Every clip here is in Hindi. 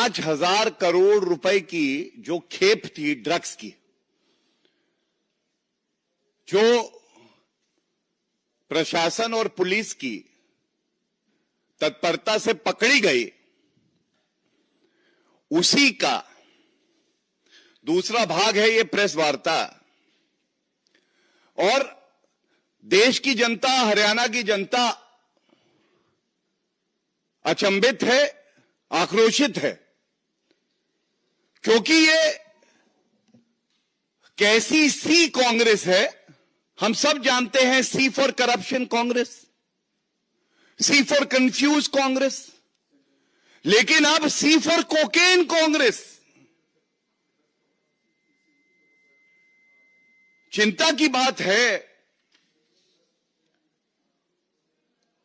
5,000 करोड़ रुपए की जो खेप थी ड्रग्स की, जो प्रशासन और पुलिस की तत्परता से पकड़ी गई, उसी का दूसरा भाग है ये प्रेस वार्ता। और देश की जनता, हरियाणा की जनता अचंभित है, आक्रोशित है, क्योंकि ये कैसी सी कांग्रेस है। हम सब जानते हैं, C for corruption Congress, C for confuse Congress, लेकिन अब सी फॉर कोकेन कांग्रेस। चिंता की बात है,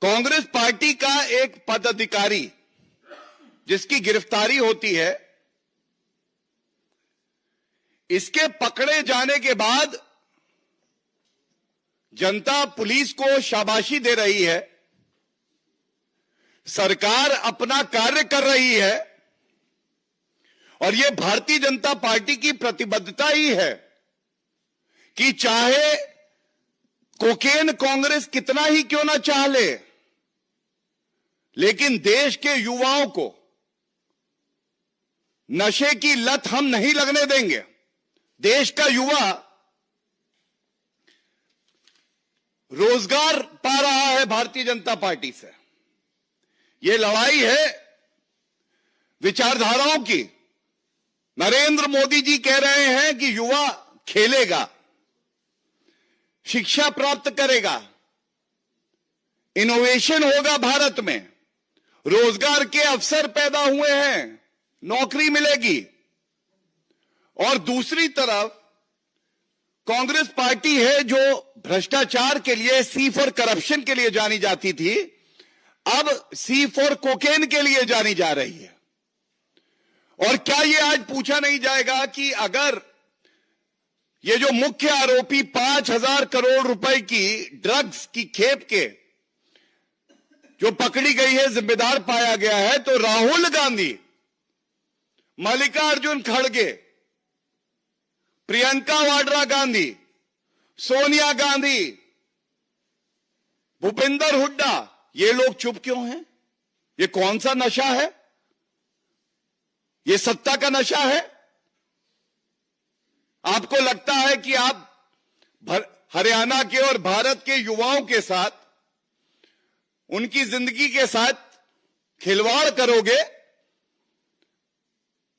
कांग्रेस पार्टी का एक पदाधिकारी जिसकी गिरफ्तारी होती है, इसके पकड़े जाने के बाद जनता पुलिस को शाबाशी दे रही है, सरकार अपना कार्य कर रही है, और यह भारतीय जनता पार्टी की प्रतिबद्धता ही है कि चाहे कोकेन कांग्रेस कितना ही क्यों ना चाह ले, लेकिन देश के युवाओं को नशे की लत हम नहीं लगने देंगे। देश का युवा रोजगार पा रहा है भारतीय जनता पार्टी से। यह लड़ाई है विचारधाराओं की। नरेंद्र मोदी जी कह रहे हैं कि युवा खेलेगा, शिक्षा प्राप्त करेगा, इनोवेशन होगा भारत में, रोजगार के अवसर पैदा हुए हैं, नौकरी मिलेगी। और दूसरी तरफ कांग्रेस पार्टी है जो भ्रष्टाचार के लिए, सी फॉर करप्शन के लिए जानी जाती थी, अब सी फॉर कोकेन के लिए जानी जा रही है। और क्या यह आज पूछा नहीं जाएगा कि अगर ये जो मुख्य आरोपी 5,000 करोड़ रुपए की ड्रग्स की खेप के जो पकड़ी गई है, जिम्मेदार पाया गया है, तो राहुल गांधी, मल्लिकार्जुन खड़गे, प्रियंका वाड्रा गांधी, सोनिया गांधी, भूपेंद्र हुड्डा, ये लोग चुप क्यों हैं? ये कौन सा नशा है? ये सत्ता का नशा है? आपको लगता है कि आप हरियाणा के और भारत के युवाओं के साथ, उनकी जिंदगी के साथ खिलवाड़ करोगे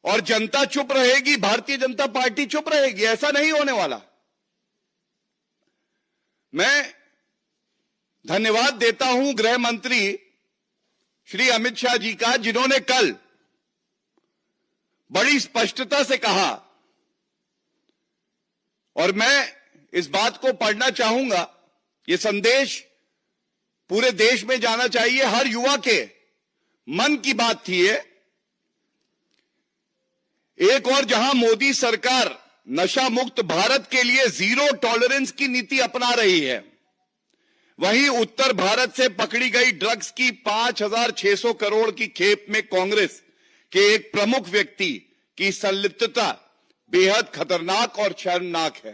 और जनता चुप रहेगी, भारतीय जनता पार्टी चुप रहेगी? ऐसा नहीं होने वाला। मैं धन्यवाद देता हूं गृह मंत्री श्री अमित शाह जी का, जिन्होंने कल बड़ी स्पष्टता से कहा, और मैं इस बात को पढ़ना चाहूंगा, यह संदेश पूरे देश में जाना चाहिए, हर युवा के मन की बात थी ये। एक और जहां मोदी सरकार नशा मुक्त भारत के लिए जीरो टॉलरेंस की नीति अपना रही है, वहीं उत्तर भारत से पकड़ी गई ड्रग्स की 5,600 करोड़ की खेप में कांग्रेस के एक प्रमुख व्यक्ति की संलिप्तता बेहद खतरनाक और शर्मनाक है।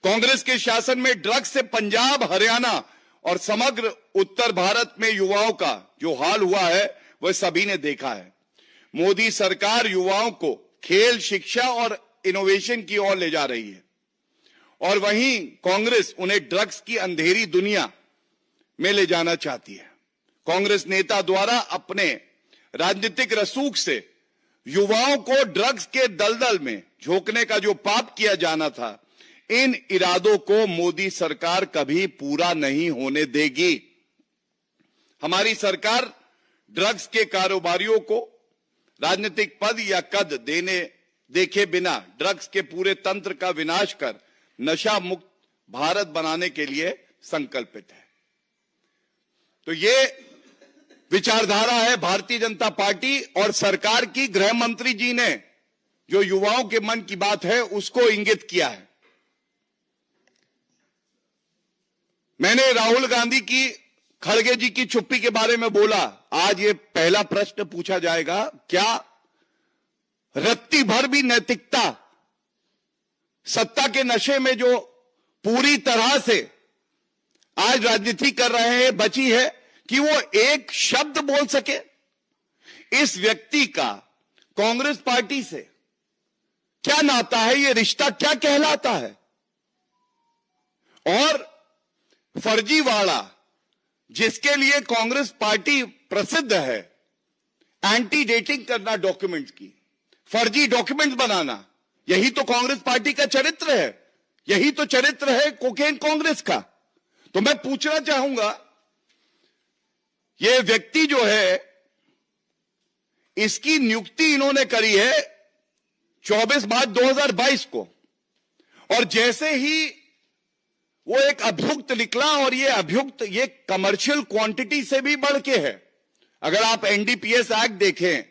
कांग्रेस के शासन में ड्रग्स से पंजाब, हरियाणा और समग्र उत्तर भारत में युवाओं का जो हाल हुआ है, वह सभी ने देखा है। मोदी सरकार युवाओं को खेल, शिक्षा और इनोवेशन की ओर ले जा रही है, और वहीं कांग्रेस उन्हें ड्रग्स की अंधेरी दुनिया में ले जाना चाहती है। कांग्रेस नेता द्वारा अपने राजनीतिक रसूख से युवाओं को ड्रग्स के दलदल में झोंकने का जो पाप किया जाना था, इन इरादों को मोदी सरकार कभी पूरा नहीं होने देगी। हमारी सरकार ड्रग्स के कारोबारियों को राजनीतिक पद या कद देखे बिना ड्रग्स के पूरे तंत्र का विनाश कर नशा मुक्त भारत बनाने के लिए संकल्पित है। तो ये विचारधारा है भारतीय जनता पार्टी और सरकार की। गृह मंत्री जी ने जो युवाओं के मन की बात है उसको इंगित किया है। मैंने राहुल गांधी की खड़गे जी की चुप्पी के बारे में बोला, आज ये पहला प्रश्न पूछा जाएगा, क्या रत्ती भर भी नैतिकता सत्ता के नशे में जो पूरी तरह से आज राजनीति कर रहे हैं बची है कि वो एक शब्द बोल सके? इस व्यक्ति का कांग्रेस पार्टी से क्या नाता है? ये रिश्ता क्या कहलाता है? और फर्जीवाड़ा जिसके लिए कांग्रेस पार्टी प्रसिद्ध है, एंटी डेटिंग करना डॉक्यूमेंट्स की, फर्जी डॉक्यूमेंट्स बनाना, यही तो कांग्रेस पार्टी का चरित्र है, यही तो चरित्र है कोकेन कांग्रेस का। तो मैं पूछना चाहूंगा, यह व्यक्ति जो है, इसकी नियुक्ति इन्होंने करी है 24 मार्च 2022 को, और जैसे ही वो एक अभियुक्त निकला, और ये अभियुक्त ये कमर्शियल क्वांटिटी से भी बढ़ के है। अगर आप एनडीपीएस एक्ट देखें,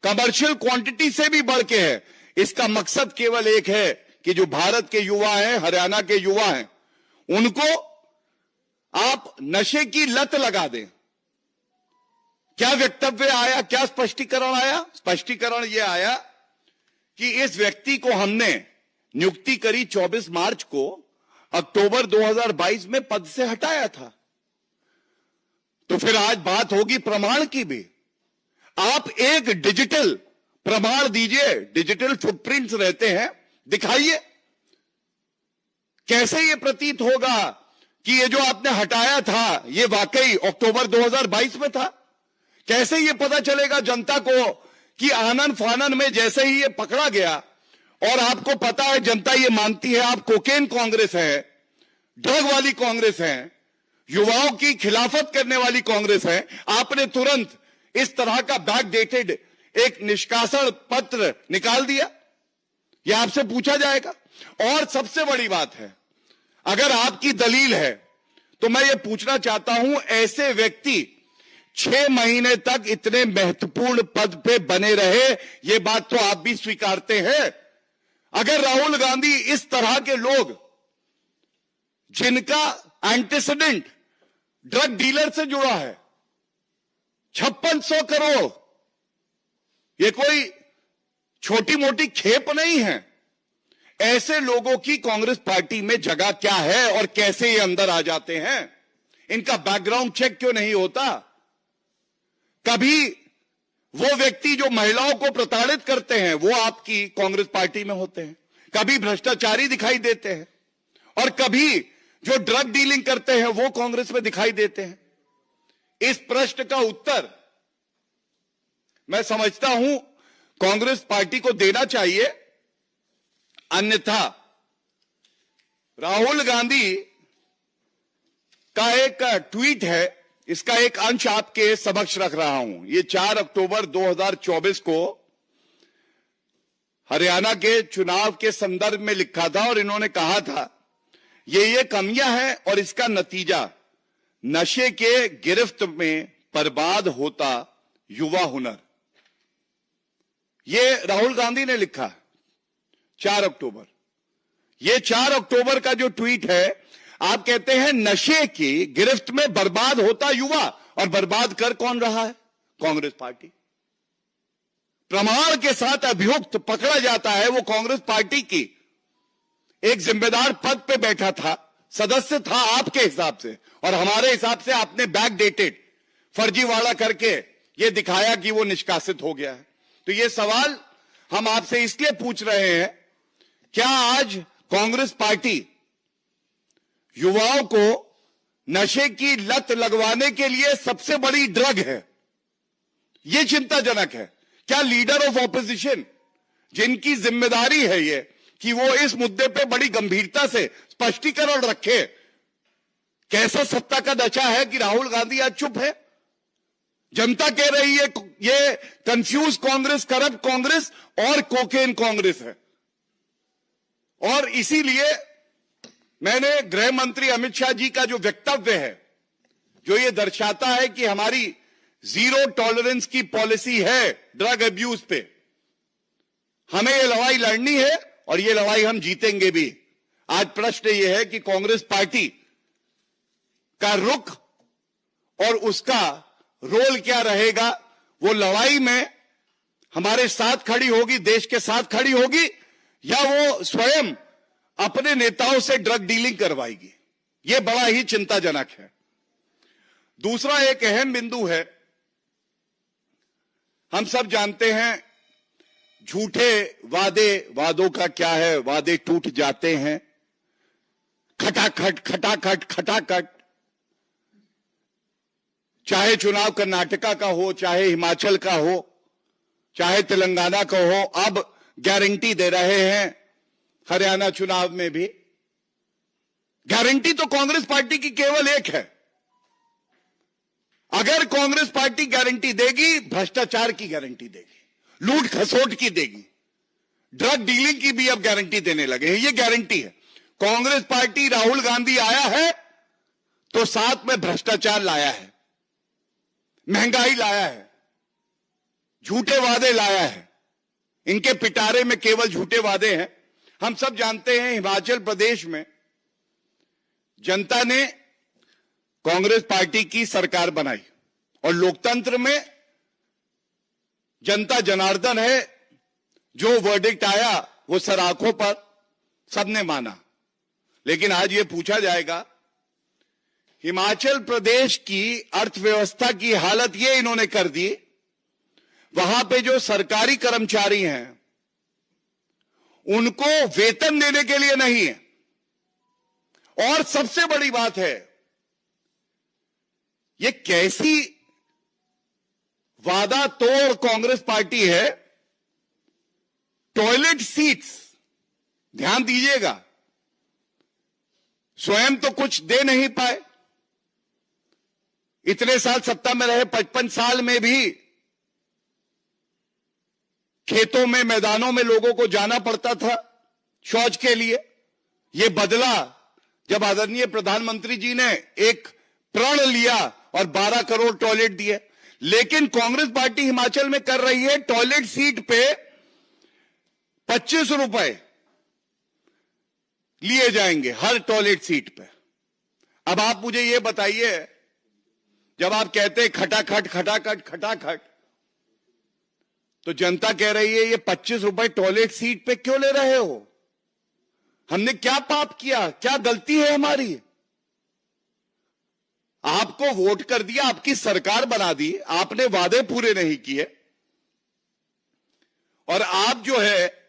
कमर्शियल क्वांटिटी से भी बढ़ के है। इसका मकसद केवल एक है कि जो भारत के युवा हैं, हरियाणा के युवा हैं, उनको आप नशे की लत लगा दें। क्या वक्तव्य आया, क्या स्पष्टीकरण आया? स्पष्टीकरण यह आया कि इस व्यक्ति को हमने नियुक्ति करी 24 मार्च को, अक्टूबर 2022 में पद से हटाया था। तो फिर आज बात होगी प्रमाण की भी। आप एक डिजिटल प्रमाण दीजिए, डिजिटल फुटप्रिंट्स रहते हैं, दिखाइए। कैसे ये प्रतीत होगा कि ये जो आपने हटाया था ये वाकई अक्टूबर 2022 में था? कैसे ये पता चलेगा जनता को कि आनन फानन में जैसे ही ये पकड़ा गया, और आपको पता है, जनता ये मानती है आप कोकेन कांग्रेस है, ड्रग वाली कांग्रेस है, युवाओं की खिलाफत करने वाली कांग्रेस है, आपने तुरंत इस तरह का बैकडेटेड एक निष्कासन पत्र निकाल दिया? यह आपसे पूछा जाएगा। और सबसे बड़ी बात है, अगर आपकी दलील है तो मैं ये पूछना चाहता हूं, ऐसे व्यक्ति 6 महीने तक इतने महत्वपूर्ण पद पे बने रहे, ये बात तो आप भी स्वीकारते हैं। अगर राहुल गांधी इस तरह के लोग, जिनका एंटीसीडेंट ड्रग डीलर से जुड़ा है, 5600 करोड़, ये कोई छोटी मोटी खेप नहीं है, ऐसे लोगों की कांग्रेस पार्टी में जगह क्या है और कैसे ये अंदर आ जाते हैं? इनका बैकग्राउंड चेक क्यों नहीं होता? कभी वो व्यक्ति जो महिलाओं को प्रताड़ित करते हैं वो आपकी कांग्रेस पार्टी में होते हैं, कभी भ्रष्टाचारी दिखाई देते हैं, और कभी जो ड्रग डीलिंग करते हैं वो कांग्रेस में दिखाई देते हैं। इस प्रश्न का उत्तर मैं समझता हूं कांग्रेस पार्टी को देना चाहिए, अन्यथा राहुल गांधी का एक ट्वीट है, इसका एक अंश आपके समक्ष रख रहा हूं। ये 4 अक्टूबर 2024 को हरियाणा के चुनाव के संदर्भ में लिखा था, और इन्होंने कहा था ये कमियां हैं और इसका नतीजा नशे के गिरफ्त में बर्बाद होता युवा हुनर। ये राहुल गांधी ने लिखा 4 अक्टूबर। ये 4 अक्टूबर का जो ट्वीट है, आप कहते हैं नशे की गिरफ्त में बर्बाद होता युवा, और बर्बाद कर कौन रहा है? कांग्रेस पार्टी। प्रमाण के साथ अभियुक्त पकड़ा जाता है, वो कांग्रेस पार्टी की एक जिम्मेदार पद पे बैठा था, सदस्य था आपके हिसाब से, और हमारे हिसाब से आपने बैकडेटेड फर्जीवाड़ा करके ये दिखाया कि वो निष्कासित हो गया है। तो ये सवाल हम आपसे इसलिए पूछ रहे हैं, क्या आज कांग्रेस पार्टी युवाओं को नशे की लत लगवाने के लिए सबसे बड़ी ड्रग है? यह चिंताजनक है। क्या लीडर ऑफ ऑपोजिशन, जिनकी जिम्मेदारी है ये कि वो इस मुद्दे पे बड़ी गंभीरता से स्पष्टीकरण रखे, कैसा सत्ता का नशा है कि राहुल गांधी आज चुप है? जनता कह रही है ये कंफ्यूज कांग्रेस, करप्ट कांग्रेस और कोकेन कांग्रेस है। और इसीलिए मैंने गृह मंत्री अमित शाह जी का जो वक्तव्य है, जो ये दर्शाता है कि हमारी जीरो टॉलरेंस की पॉलिसी है ड्रग अब्यूज पे, हमें ये लड़ाई लड़नी है और ये लड़ाई हम जीतेंगे भी। आज प्रश्न ये है कि कांग्रेस पार्टी का रुख और उसका रोल क्या रहेगा, वो लड़ाई में हमारे साथ खड़ी होगी, देश के साथ खड़ी होगी, या वो स्वयं अपने नेताओं से ड्रग डीलिंग करवाएगी। ये बड़ा ही चिंताजनक है। दूसरा एक अहम बिंदु है, हम सब जानते हैं झूठे वादों का क्या है, वादे टूट जाते हैं, खटाखट खटाखट खटाखट। चाहे चुनाव कर्नाटका का हो, चाहे हिमाचल का हो, चाहे तेलंगाना का हो, अब गारंटी दे रहे हैं हरियाणा चुनाव में भी। गारंटी तो कांग्रेस पार्टी की केवल एक है। अगर कांग्रेस पार्टी गारंटी देगी, भ्रष्टाचार की गारंटी देगी, लूट खसोट की देगी, ड्रग डीलिंग की भी अब गारंटी देने लगे हैं। ये गारंटी है। कांग्रेस पार्टी, राहुल गांधी आया है तो साथ में भ्रष्टाचार लाया है, महंगाई लाया है, झूठे वादे लाया है। इनके पिटारे में केवल झूठे वादे हैं। हम सब जानते हैं हिमाचल प्रदेश में जनता ने कांग्रेस पार्टी की सरकार बनाई और लोकतंत्र में जनता जनार्दन है। जो वर्डिक्ट आया वो सराखों पर सबने माना। लेकिन आज ये पूछा जाएगा, हिमाचल प्रदेश की अर्थव्यवस्था की हालत ये इन्होंने कर दी, वहां पे जो सरकारी कर्मचारी हैं उनको वेतन देने के लिए नहीं है। और सबसे बड़ी बात है, ये कैसी वादा तोड़ कांग्रेस पार्टी है। टॉयलेट सीट्स, ध्यान दीजिएगा, स्वयं तो कुछ दे नहीं पाए। इतने साल सत्ता में रहे, 55 साल में भी खेतों में, मैदानों में लोगों को जाना पड़ता था शौच के लिए। यह बदला जब आदरणीय प्रधानमंत्री जी ने एक प्रण लिया और 12 करोड़ टॉयलेट दिए। लेकिन कांग्रेस पार्टी हिमाचल में कर रही है, टॉयलेट सीट पे 25 रुपए लिए जाएंगे हर टॉयलेट सीट पे। अब आप मुझे यह बताइए, जब आप कहते हैं खटाखट खटाखट खटाखट, तो जनता कह रही है ये 25 रुपए टॉयलेट सीट पे क्यों ले रहे हो? हमने क्या पाप किया, क्या गलती है हमारी? आपको वोट कर दिया, आपकी सरकार बना दी, आपने वादे पूरे नहीं किए और आप जो है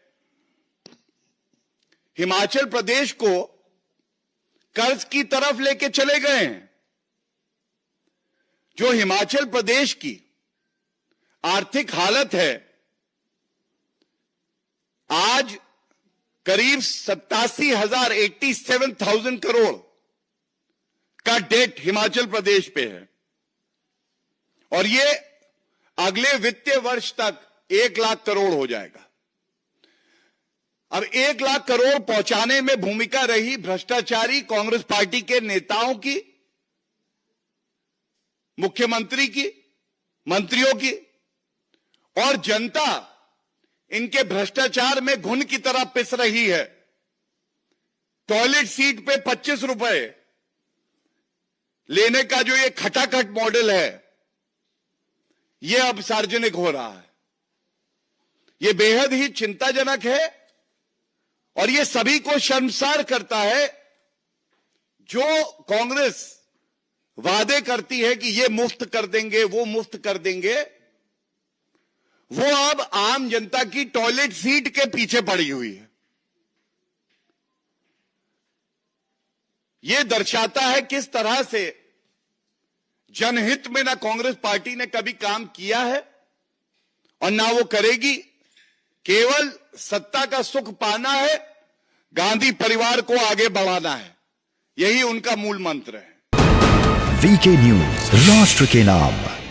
हिमाचल प्रदेश को कर्ज की तरफ लेके चले गए हैं। जो हिमाचल प्रदेश की आर्थिक हालत है, आज करीब 87,000 करोड़ का डेट हिमाचल प्रदेश पे है और ये अगले वित्तीय वर्ष तक 1 लाख करोड़ हो जाएगा। अब 1 लाख करोड़ पहुंचाने में भूमिका रही भ्रष्टाचारी कांग्रेस पार्टी के नेताओं की, मुख्यमंत्री की, मंत्रियों की, और जनता इनके भ्रष्टाचार में घुन की तरह पिस रही है। टॉयलेट सीट पे 25 रुपए लेने का जो ये खटाखट मॉडल है, ये अब सार्वजनिक हो रहा है। ये बेहद ही चिंताजनक है और ये सभी को शर्मसार करता है। जो कांग्रेस वादे करती है कि ये मुफ्त कर देंगे, वो मुफ्त कर देंगे, वो अब आम जनता की टॉयलेट सीट के पीछे पड़ी हुई है। यह दर्शाता है किस तरह से जनहित में ना कांग्रेस पार्टी ने कभी काम किया है और ना वो करेगी। केवल सत्ता का सुख पाना है, गांधी परिवार को आगे बढ़ाना है, यही उनका मूल मंत्र है। वीके न्यूज, राष्ट्र के नाम।